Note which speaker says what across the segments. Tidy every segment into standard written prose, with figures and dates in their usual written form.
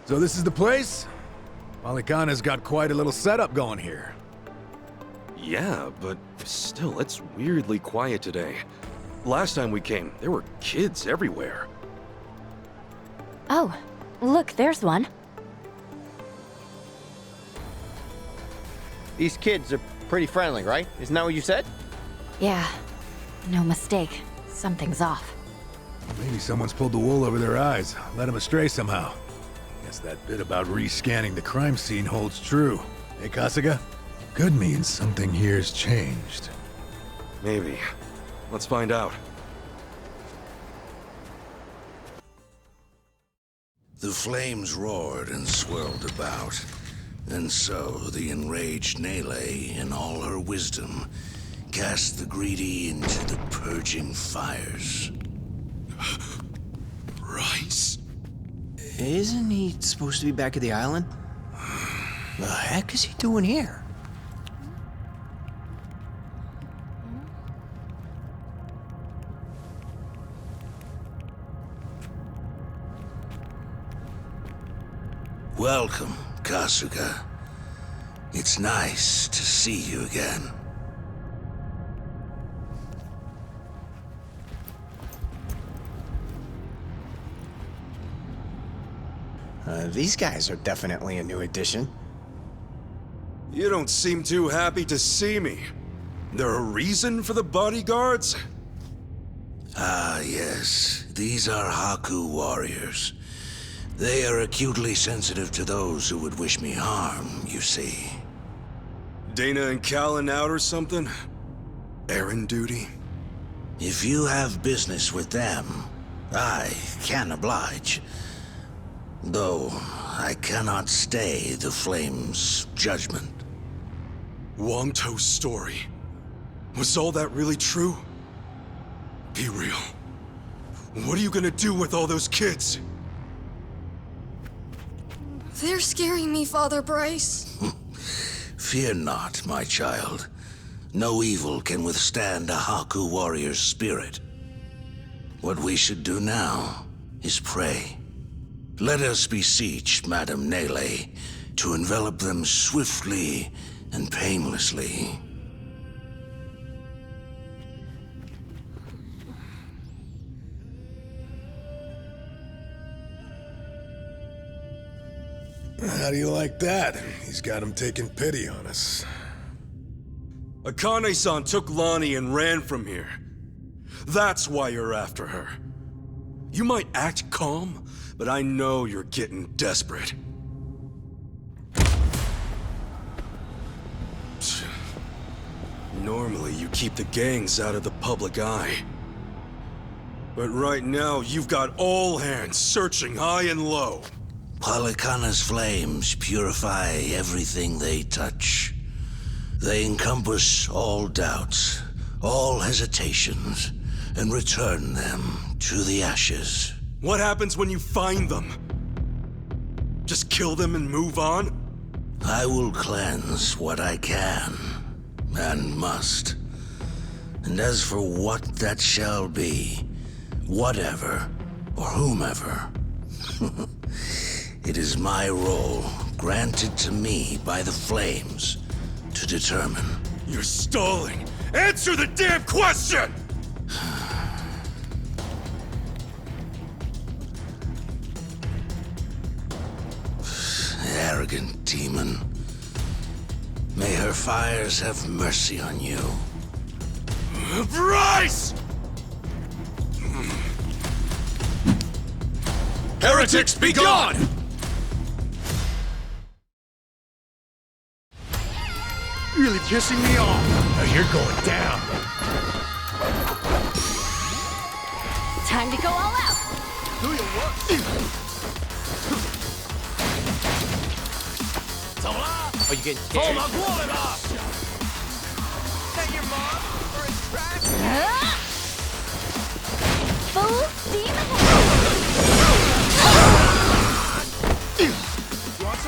Speaker 1: So this is the place? Polykhana's got quite a little setup going here.
Speaker 2: Yeah, but still, it's weirdly quiet today. Last time we came, there were kids everywhere.
Speaker 3: Oh, look, there's one.
Speaker 4: These kids are pretty friendly, right? Isn't that what you said?
Speaker 3: Yeah, no mistake. Something's off.
Speaker 1: Maybe someone's pulled the wool over their eyes, led them astray somehow. Guess that bit about rescanning the crime scene holds true. Hey, Kasuga? Could mean something here's changed.
Speaker 2: Maybe. Let's find out.
Speaker 5: The flames roared and swirled about, and so the enraged Nele, in all her wisdom, cast the greedy into the purging fires.
Speaker 6: Rice.
Speaker 4: Isn't he supposed to be back at the island? The heck is he doing here?
Speaker 5: Welcome, Kasuga. It's nice to see you again.
Speaker 4: These guys are definitely a new addition.
Speaker 2: You don't seem too happy to see me. There a reason for the bodyguards?
Speaker 5: Ah, yes. These are Haku warriors. They are acutely sensitive to those who would wish me harm, you see.
Speaker 2: Dana and Callan out or something? Errand duty?
Speaker 5: If you have business with them, I can oblige. Though, I cannot stay the Flame's judgment.
Speaker 2: Wangto's story. Was all that really true? Be real. What are you gonna do with all those kids?
Speaker 7: They're scaring me, Father Bryce.
Speaker 5: Fear not, my child. No evil can withstand a Haku warrior's spirit. What we should do now is pray. Let us beseech Madame Nele to envelop them swiftly and painlessly.
Speaker 1: How do you like that? He's got him taking pity on us.
Speaker 2: Akane-san took Lonnie and ran from here. That's why you're after her. You might act calm, but I know you're getting desperate. Normally, you keep the gangs out of the public eye. But right now, you've got all hands searching high and low.
Speaker 5: Polykhana's flames purify everything they touch. They encompass all doubts, all hesitations, and return them to the ashes.
Speaker 2: What happens when you find them? Just kill them and move on?
Speaker 5: I will cleanse what I can, and must. And as for what that shall be, whatever, or whomever, it is my role, granted to me by the Flames, to determine.
Speaker 2: You're stalling! Answer the damn question!
Speaker 5: Arrogant demon. May her fires have mercy on you.
Speaker 2: Bryce! Heretics, be gone!
Speaker 1: Really pissing me off. Now you're going down.
Speaker 3: Time to go all out!
Speaker 1: Do you what?
Speaker 4: Are you getting scared?
Speaker 3: Full steam ahead!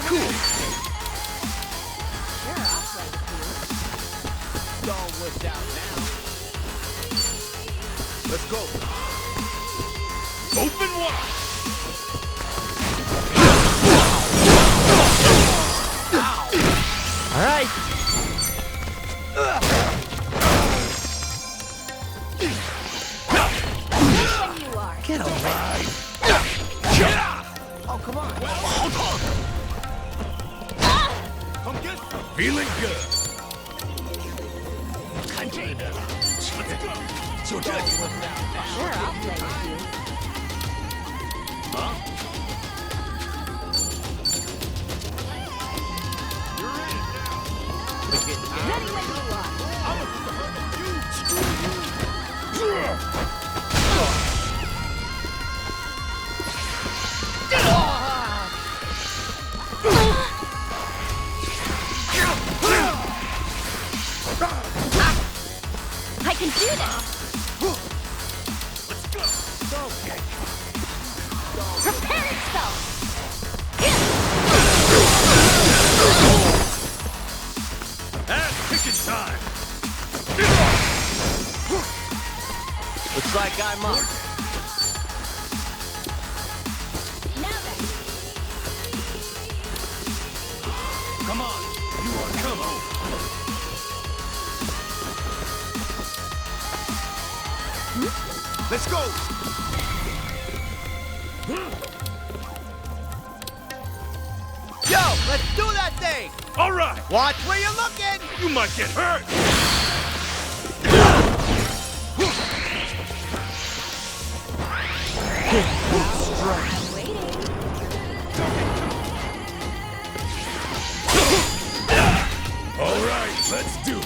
Speaker 1: Cool.
Speaker 6: Let's go. Open wide.
Speaker 4: right.
Speaker 3: When you are.
Speaker 4: Get away. Oh, come on.
Speaker 1: Feeling good.
Speaker 3: Sure, I'll play with you. Ready when you are. I can do this. Prepare yourself.
Speaker 1: Ass-kicking time.
Speaker 4: Looks like I'm up.
Speaker 3: Now then.
Speaker 1: Come on. You are come on. Let's go.
Speaker 4: Yo, let's do that thing.
Speaker 1: All right.
Speaker 4: Watch where you're looking.
Speaker 1: You might get hurt.
Speaker 3: I'm waiting.
Speaker 1: All right. Let's do it.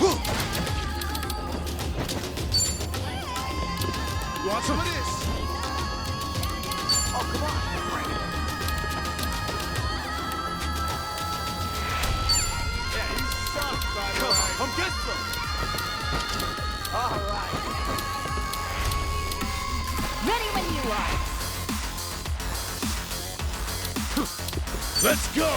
Speaker 1: You want some of this?
Speaker 4: Oh, come on.
Speaker 1: Yeah, you suck, by the way. Come get some.
Speaker 4: All right.
Speaker 3: Ready when you are.
Speaker 1: Let's go.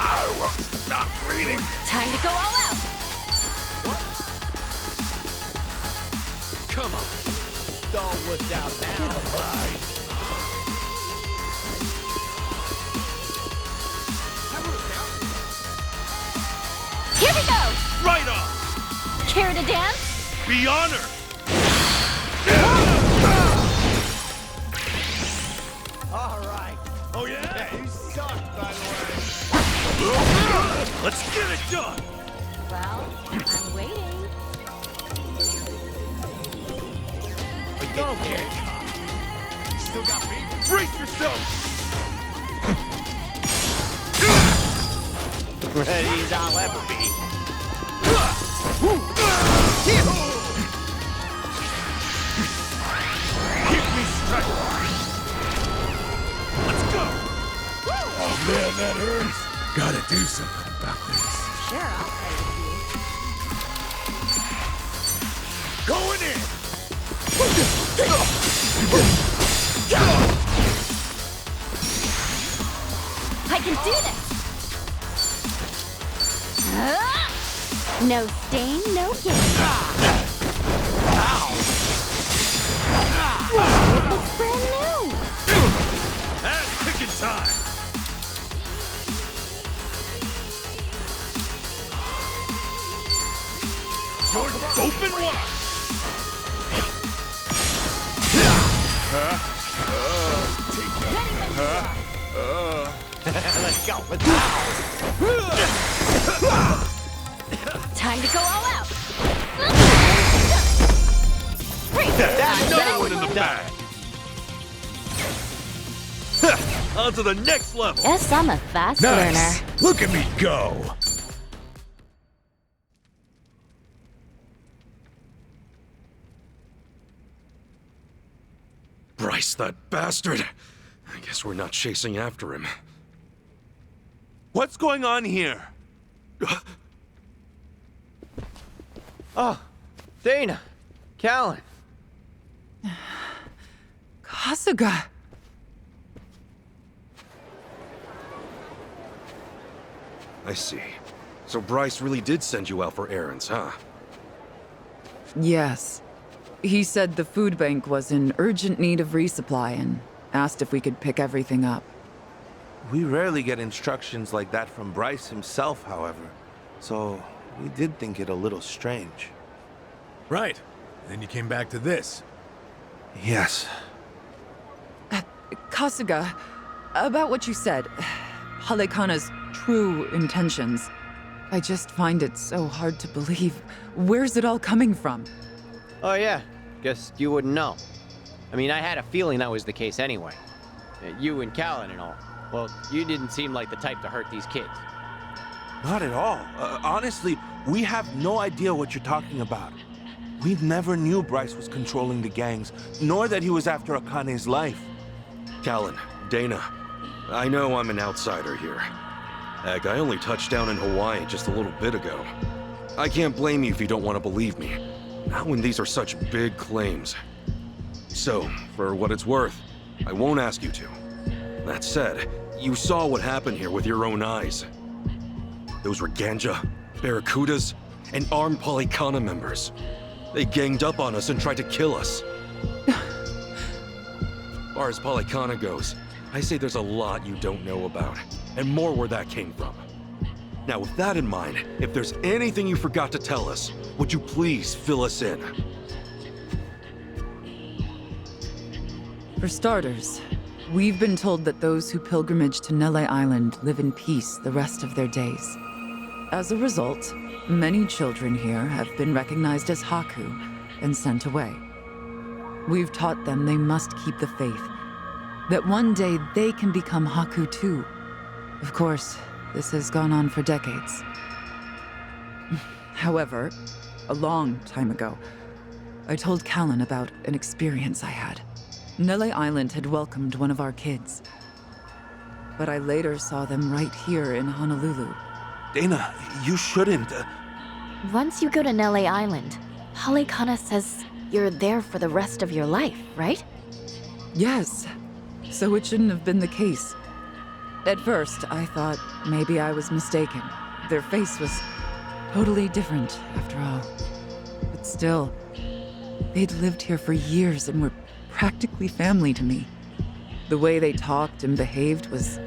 Speaker 1: I won't stop breathing.
Speaker 3: Time to go all out.
Speaker 1: Come on.
Speaker 4: Don't look out now.
Speaker 3: Here we go.
Speaker 1: Right on.
Speaker 3: Care to dance?
Speaker 1: Be honored.
Speaker 4: All right.
Speaker 1: Oh yeah?
Speaker 4: You suck, by the way.
Speaker 1: Let's get it done.
Speaker 3: Well, I'm waiting.
Speaker 1: Don't get still got me. Brace yourself.
Speaker 4: Ready as I'll ever be.
Speaker 1: Keep me straight. Let's go. Oh man, that hurts. Gotta do something about this.
Speaker 3: Sure, I'll play with you.
Speaker 1: Going in.
Speaker 3: I can do this. No stain, no gain. It's brand new.
Speaker 1: Ass-kicking time. You're open wide.
Speaker 4: Let's go. Let's
Speaker 3: Time to go all out.
Speaker 1: Another one in the bag. On to the next level.
Speaker 3: Guess I'm a fast learner.
Speaker 1: Look at me go. Bryce, that bastard. I guess we're not chasing after him. What's going on here?
Speaker 4: Oh, Dana. Callan.
Speaker 6: Kasuga.
Speaker 2: I see. So Bryce really did send you out for errands, huh?
Speaker 6: Yes. He said the food bank was in urgent need of resupply and asked if we could pick everything up.
Speaker 8: We rarely get instructions like that from Bryce himself, however. So, we did think it a little strange.
Speaker 1: Right. Then you came back to this.
Speaker 8: Yes.
Speaker 6: Kasuga, about what you said, Halekana's true intentions. I just find it so hard to believe. Where's it all coming from?
Speaker 9: Oh yeah, guess you wouldn't know. I mean, I had a feeling that was the case anyway. You and Callan and all. Well, you didn't seem like the type to hurt these kids.
Speaker 8: Not at all. Honestly, we have no idea what you're talking about. We never knew Bryce was controlling the gangs, nor that he was after Akane's life.
Speaker 2: Callan, Dana, I know I'm an outsider here. Heck, I only touched down in Hawaii just a little bit ago. I can't blame you if you don't want to believe me. Not when these are such big claims. So, for what it's worth, I won't ask you to. That said, you saw what happened here with your own eyes. Those were Ganja, Barracudas, and armed Polycana members. They ganged up on us and tried to kill us. As far as Polycana goes, I say there's a lot you don't know about, and more where that came from. Now, with that in mind, if there's anything you forgot to tell us, would you please fill us in?
Speaker 6: For starters, we've been told that those who pilgrimage to Nele Island live in peace the rest of their days. As a result, many children here have been recognized as Haku and sent away. We've taught them they must keep the faith, that one day they can become Haku too. Of course, this has gone on for decades. However, a long time ago, I told Callan about an experience I had. Nele Island had welcomed one of our kids, but I later saw them right here in Honolulu.
Speaker 8: Dana, you shouldn't.
Speaker 3: Once you go to Nele Island, Halekana says you're there for the rest of your life, right?
Speaker 6: Yes, so it shouldn't have been the case. At first, I thought maybe I was mistaken. Their face was totally different, after all. But still, they'd lived here for years and were practically family to me. The way they talked and behaved was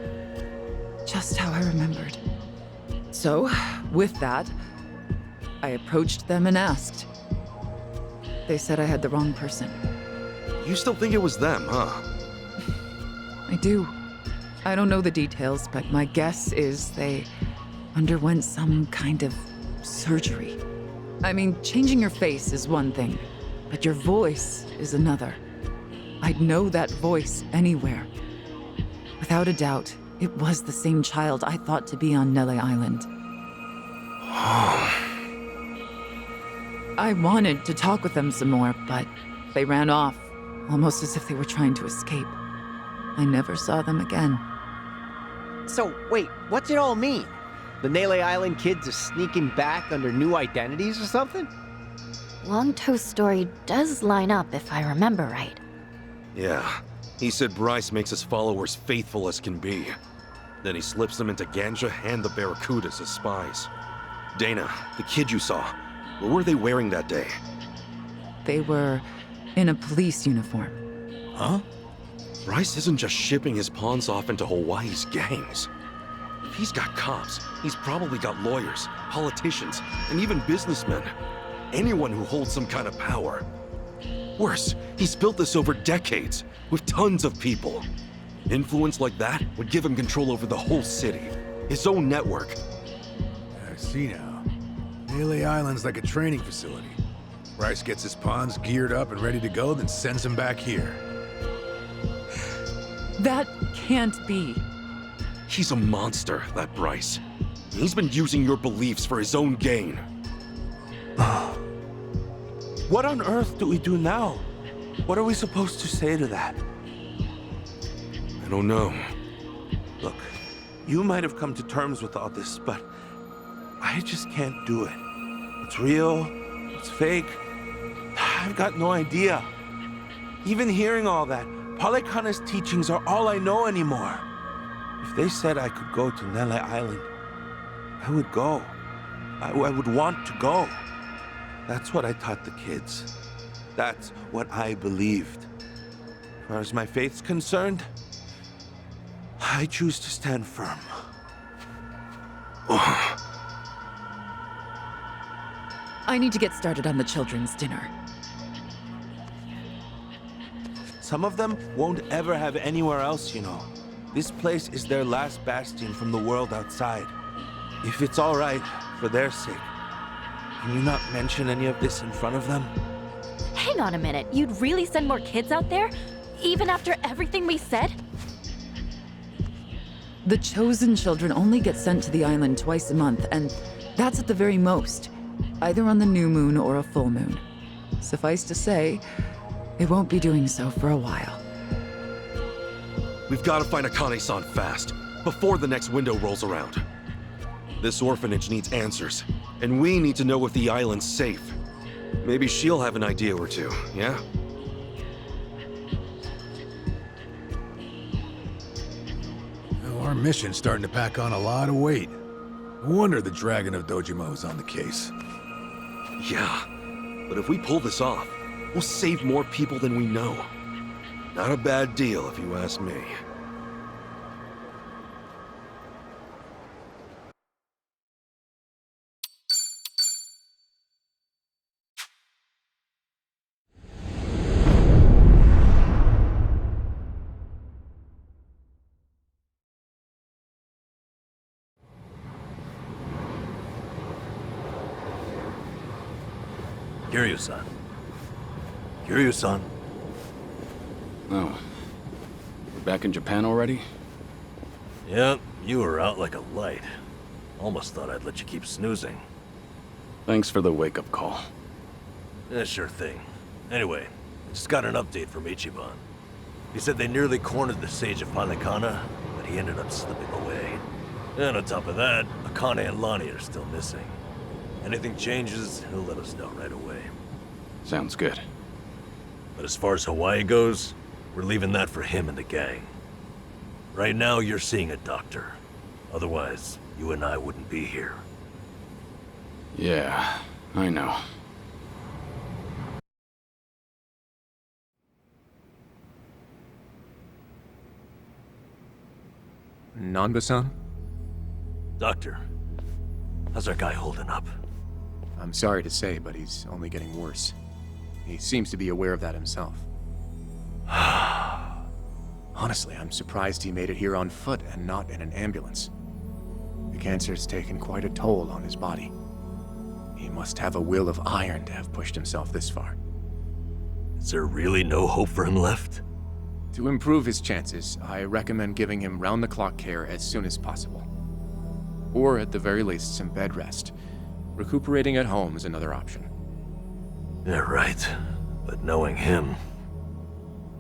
Speaker 6: just how I remembered. So, with that, I approached them and asked. They said I had the wrong person.
Speaker 2: You still think it was them, huh?
Speaker 6: I do. I don't know the details, but my guess is they underwent some kind of surgery. I mean, changing your face is one thing, but your voice is another. I'd know that voice anywhere. Without a doubt, it was the same child I thought to be on Nele Island. I wanted to talk with them some more, but they ran off, almost as if they were trying to escape. I never saw them again.
Speaker 9: So, wait, what's it all mean? The Nele Island kids are sneaking back under new identities or something?
Speaker 3: Longto's story does line up if I remember right.
Speaker 2: Yeah. He said Bryce makes his followers faithful as can be. Then he slips them into Ganja and the Barracudas as spies. Dana, the kid you saw, what were they wearing that day?
Speaker 6: They were in a police uniform.
Speaker 2: Huh? Bryce isn't just shipping his pawns off into Hawaii's gangs. If he's got cops, he's probably got lawyers, politicians, and even businessmen. Anyone who holds some kind of power. Worse, he's built this over decades, with tons of people. Influence like that would give him control over the whole city, his own network.
Speaker 1: I see now. Nele Island's like a training facility. Bryce gets his pawns geared up and ready to go, then sends them back here.
Speaker 6: That can't be.
Speaker 2: He's a monster, that Bryce. He's been using your beliefs for his own gain.
Speaker 8: What on earth do we do now? What are we supposed to say to that?
Speaker 2: I don't know.
Speaker 8: Look, you might have come to terms with all this, but I just can't do it. It's real, it's fake. I've got no idea. Even hearing all that, Polycana's teachings are all I know anymore. If they said I could go to Nele Island, I would go. I would want to go. That's what I taught the kids. That's what I believed. As far as my faith's concerned, I choose to stand firm.
Speaker 6: I need to get started on the children's dinner.
Speaker 8: Some of them won't ever have anywhere else, you know. This place is their last bastion from the world outside. If it's all right, for their sake, can you not mention any of this in front of them?
Speaker 3: Hang on a minute. You'd really send more kids out there? Even after everything we said?
Speaker 6: The chosen children only get sent to the island twice a month, and that's at the very most. Either on the new moon or a full moon. Suffice to say, they won't be doing so for a while.
Speaker 2: We've got to find Akane-san fast, before the next window rolls around. This orphanage needs answers, and we need to know if the island's safe. Maybe she'll have an idea or two, yeah?
Speaker 1: Our mission's starting to pack on a lot of weight. No wonder the Dragon of Dojima on the case.
Speaker 2: Yeah, but if we pull this off, we'll save more people than we know. Not a bad deal, if you ask me.
Speaker 10: Kiryu-san. Kiryu-san.
Speaker 11: Oh. We're back in Japan already?
Speaker 10: Yep, you were out like a light. Almost thought I'd let you keep snoozing.
Speaker 11: Thanks for the wake-up call.
Speaker 10: Yeah, sure thing. Anyway, I just got an update from Ichiban. He said they nearly cornered the Sage of Halikana, but he ended up slipping away. And on top of that, Akane and Lonnie are still missing. Anything changes, he'll let us know right away.
Speaker 11: Sounds good.
Speaker 10: But as far as Hawaii goes, we're leaving that for him and the gang. Right now, you're seeing a doctor. Otherwise, you and I wouldn't be here.
Speaker 11: Yeah, I know.
Speaker 12: Nanba-san?
Speaker 10: Doctor, how's our guy holding up?
Speaker 12: I'm sorry to say, but he's only getting worse. He seems to be aware of that himself. Honestly, I'm surprised he made it here on foot and not in an ambulance. The cancer's taken quite a toll on his body. He must have a will of iron to have pushed himself this far.
Speaker 10: Is there really no hope for him left?
Speaker 12: To improve his chances, I recommend giving him round-the-clock care as soon as possible. Or at the very least, some bed rest. Recuperating at home is another option.
Speaker 10: Yeah, right. But knowing him...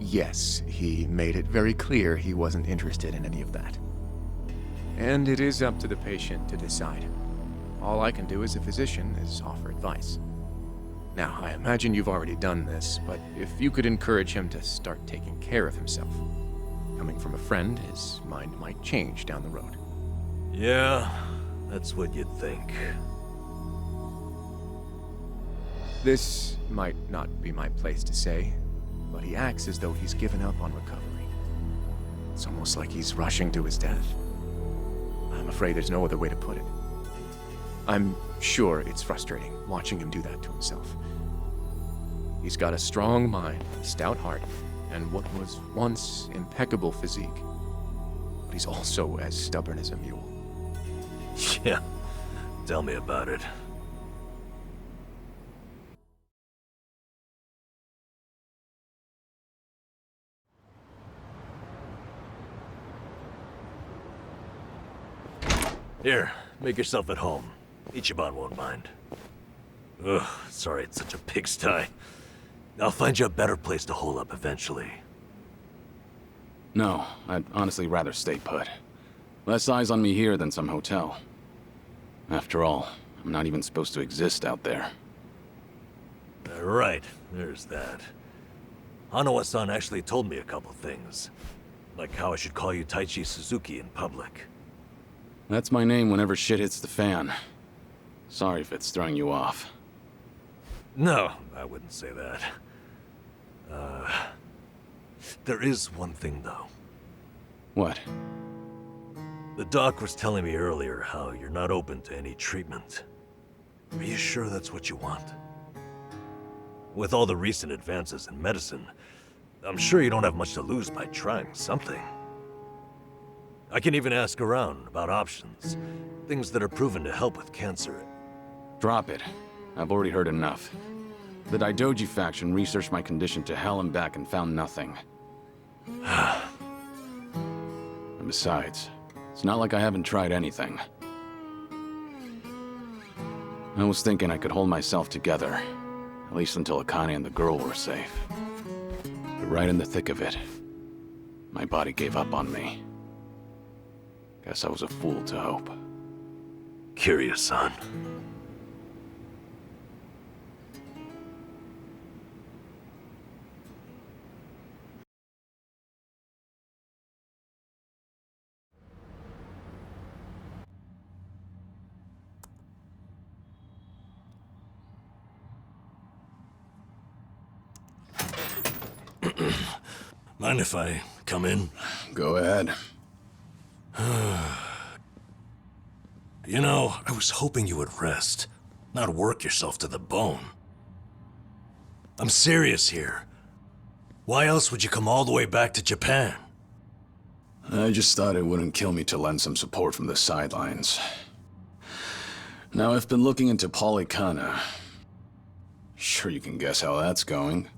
Speaker 12: Yes, he made it very clear he wasn't interested in any of that. And it is up to the patient to decide. All I can do as a physician is offer advice. Now, I imagine you've already done this, but if you could encourage him to start taking care of himself. Coming from a friend, his mind might change down the road.
Speaker 10: Yeah, that's what you'd think.
Speaker 12: This might not be my place to say, but he acts as though he's given up on recovery. It's almost like he's rushing to his death. I'm afraid there's no other way to put it. I'm sure it's frustrating watching him do that to himself. He's got a strong mind, a stout heart, and what was once impeccable physique. But he's also as stubborn as a mule.
Speaker 10: Yeah, tell me about it. Here, make yourself at home. Ichiban won't mind. Ugh, sorry it's such a pigsty. I'll find you a better place to hole up eventually.
Speaker 11: No, I'd honestly rather stay put. Less eyes on me here than some hotel. After all, I'm not even supposed to exist out there.
Speaker 10: Right, there's that. Hanawa-san actually told me a couple things. Like how I should call you Taichi Suzuki in public.
Speaker 11: That's my name whenever shit hits the fan. Sorry if it's throwing you off.
Speaker 10: No, I wouldn't say that. There is one thing, though.
Speaker 11: What?
Speaker 10: The doc was telling me earlier how you're not open to any treatment. Are you sure that's what you want? With all the recent advances in medicine, I'm sure you don't have much to lose by trying something. I can even ask around about options, things that are proven to help with cancer.
Speaker 11: Drop it. I've already heard enough. The Daidoji faction researched my condition to hell and back and found nothing. And besides, it's not like I haven't tried anything. I was thinking I could hold myself together, at least until Akane and the girl were safe. But right in the thick of it, my body gave up on me. Guess I was a fool to hope.
Speaker 10: Kiryu-san.
Speaker 5: Mind if I come in?
Speaker 11: Go ahead.
Speaker 5: You know, I was hoping you would rest, not work yourself to the bone. I'm serious here. Why else would you come all the way back to Japan?
Speaker 11: I just thought it wouldn't kill me to lend some support from the sidelines. Now, I've been looking into Polycana. Sure you can guess how that's going.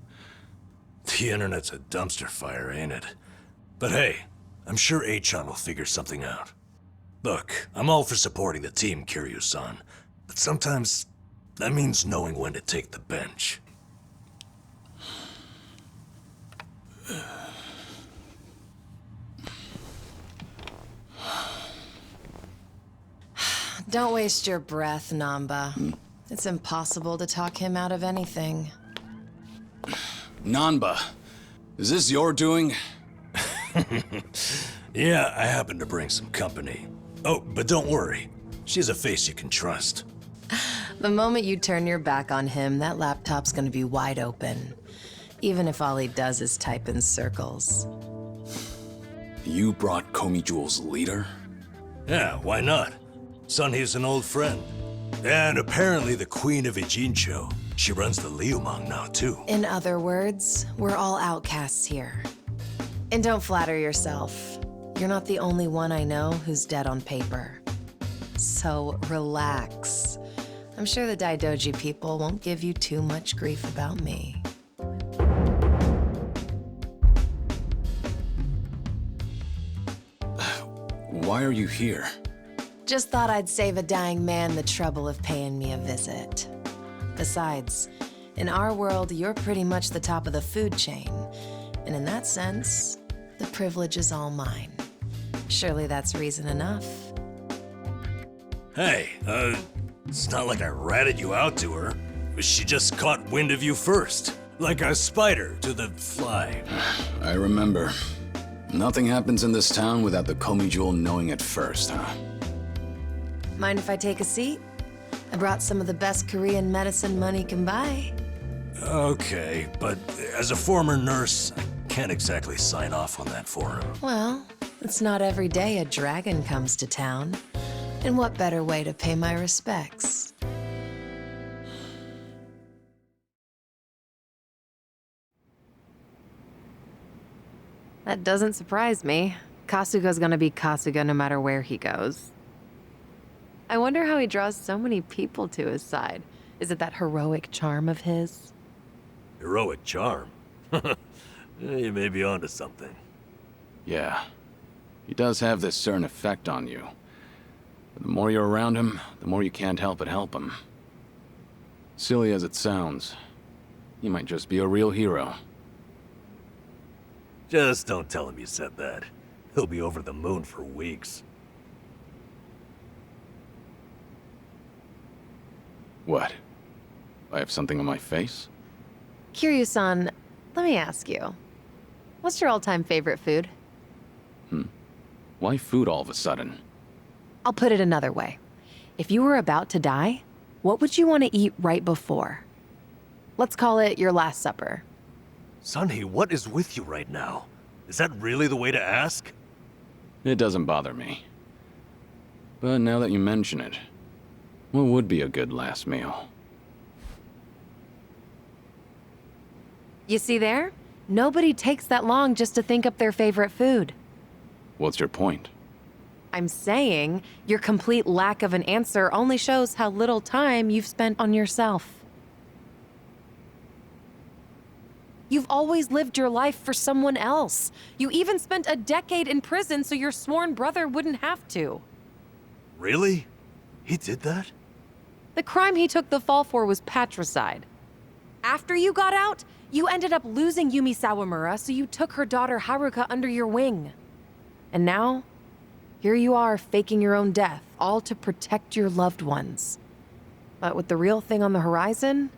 Speaker 5: The internet's a dumpster fire, ain't it? But hey, I'm sure Achan will figure something out. Look, I'm all for supporting the team, Kiryu-san, but sometimes that means knowing when to take the bench.
Speaker 13: Don't waste your breath, Namba. It's impossible to talk him out of anything.
Speaker 11: Nanba, is this your doing?
Speaker 5: Yeah, I happen to bring some company. Oh, but don't worry. She's a face you can trust.
Speaker 13: The moment you turn your back on him, that laptop's gonna be wide open. Even if all he does is type in circles.
Speaker 11: You brought Komi Jewel's leader?
Speaker 5: Yeah, why not? Sunhee's an old friend. And apparently the Queen of Ijincho. She runs the Liumang now, too.
Speaker 13: In other words, we're all outcasts here. And don't flatter yourself. You're not the only one I know who's dead on paper. So relax. I'm sure the Daidoji people won't give you too much grief about me.
Speaker 11: Why are you here?
Speaker 13: Just thought I'd save a dying man the trouble of paying me a visit. Besides, in our world, you're pretty much the top of the food chain. And in that sense, the privilege is all mine. Surely that's reason enough.
Speaker 5: Hey, it's not like I ratted you out to her. She just caught wind of you first. Like a spider to the fly.
Speaker 11: I remember. Nothing happens in this town without the Komi Jewel knowing it first, huh?
Speaker 13: Mind if I take a seat? I brought some of the best Korean medicine money can buy.
Speaker 5: Okay, but as a former nurse, I can't exactly sign off on that for him.
Speaker 13: Well, it's not every day a dragon comes to town. And what better way to pay my respects? That doesn't surprise me. Kasuga's gonna be Kasuga no matter where he goes. I wonder how he draws so many people to his side. Is it that heroic charm of his?
Speaker 10: Heroic charm? You may be onto something.
Speaker 11: Yeah. He does have this certain effect on you. But the more you're around him, the more you can't help but help him. Silly as it sounds, he might just be a real hero.
Speaker 10: Just don't tell him you said that. He'll be over the moon for weeks.
Speaker 11: What? I have something on my face?
Speaker 13: Kiryu-san, let me ask you. What's your all-time favorite food?
Speaker 11: Why food all of a sudden?
Speaker 13: I'll put it another way. If you were about to die, what would you want to eat right before? Let's call it your last supper.
Speaker 10: Sunhee, what is with you right now? Is that really the way to ask?
Speaker 11: It doesn't bother me. But now that you mention it, what would be a good last meal?
Speaker 13: You see there? Nobody takes that long just to think up their favorite food.
Speaker 11: What's your point?
Speaker 13: I'm saying your complete lack of an answer only shows how little time you've spent on yourself. You've always lived your life for someone else. You even spent a decade in prison so your sworn brother wouldn't have to.
Speaker 10: Really? He did that?
Speaker 13: The crime he took the fall for was patricide. After you got out, you ended up losing Yumi Sawamura, so you took her daughter Haruka under your wing. And now, here you are faking your own death, all to protect your loved ones. But with the real thing on the horizon,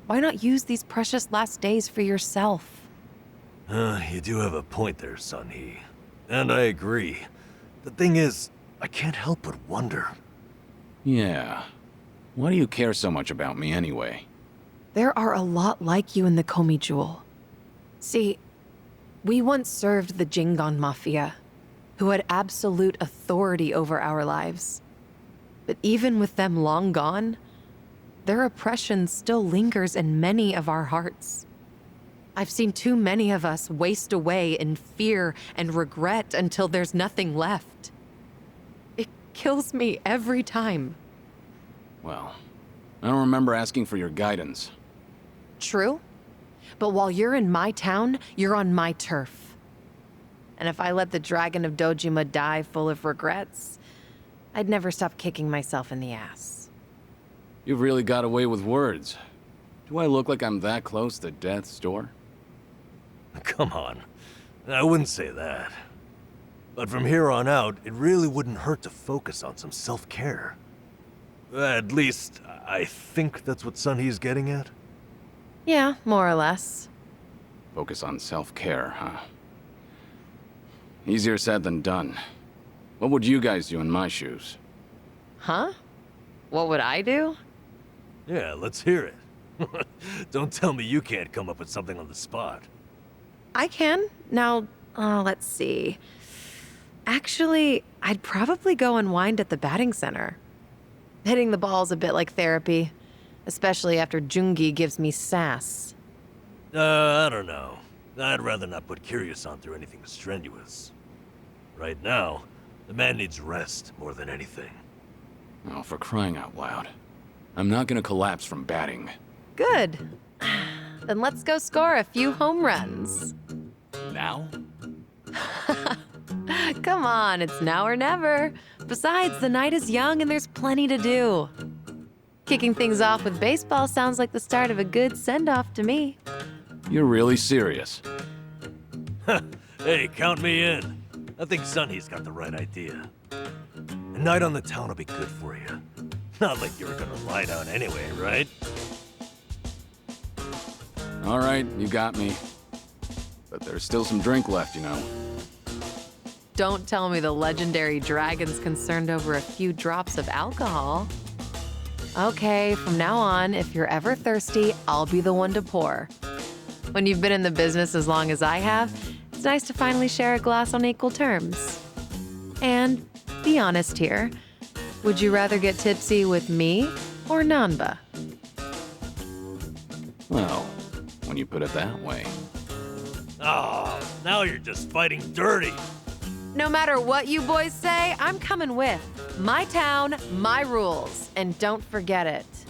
Speaker 13: why not use these precious last days for yourself?
Speaker 10: You do have a point there, Sunhee. And I agree. The thing is, I can't help but wonder.
Speaker 11: Yeah. Why do you care so much about me anyway?
Speaker 13: There are a lot like you in the Komi Jewel. See, we once served the Jingon Mafia, who had absolute authority over our lives. But even with them long gone, their oppression still lingers in many of our hearts. I've seen too many of us waste away in fear and regret until there's nothing left. It kills me every time.
Speaker 11: Well, I don't remember asking for your guidance.
Speaker 13: True, but while you're in my town, you're on my turf. And if I let the Dragon of Dojima die full of regrets, I'd never stop kicking myself in the ass.
Speaker 11: You've really got away with words. Do I look like I'm that close to death's door?
Speaker 10: Come on. I wouldn't say that. But from here on out, it really wouldn't hurt to focus on some self-care. At least, I think that's what Sunhee's getting at.
Speaker 13: Yeah, more or less.
Speaker 11: Focus on self-care, huh? Easier said than done. What would you guys do in my shoes?
Speaker 13: Huh? What would I do?
Speaker 10: Yeah, let's hear it. Don't tell me you can't come up with something on the spot.
Speaker 13: I can. Now, let's see. Actually, I'd probably go unwind at the batting center. Hitting the ball's a bit like therapy, especially after Jungi gives me sass.
Speaker 10: I don't know. I'd rather not put Kiryu-san through anything strenuous. Right now, the man needs rest more than anything.
Speaker 11: Oh, for crying out loud. I'm not gonna collapse from batting.
Speaker 13: Good. Then let's go score a few home runs.
Speaker 11: Now?
Speaker 13: Come on, it's now or never. Besides, the night is young and there's plenty to do. Kicking things off with baseball sounds like the start of a good send-off to me.
Speaker 11: You're really serious?
Speaker 10: Hey, count me in. I think Sunhee's got the right idea. A night on the town will be good for you. Not like you were gonna lie down anyway, right?
Speaker 11: All right, you got me. But there's still some drink left, you know.
Speaker 13: Don't tell me the legendary dragon's concerned over a few drops of alcohol. Okay, from now on, if you're ever thirsty, I'll be the one to pour. When you've been in the business as long as I have, it's nice to finally share a glass on equal terms. And be honest here, would you rather get tipsy with me or Nanba?
Speaker 11: Well, when you put it that way.
Speaker 10: Oh, now you're just fighting dirty.
Speaker 13: No matter what you boys say, I'm coming with. My town, my rules, and don't forget it.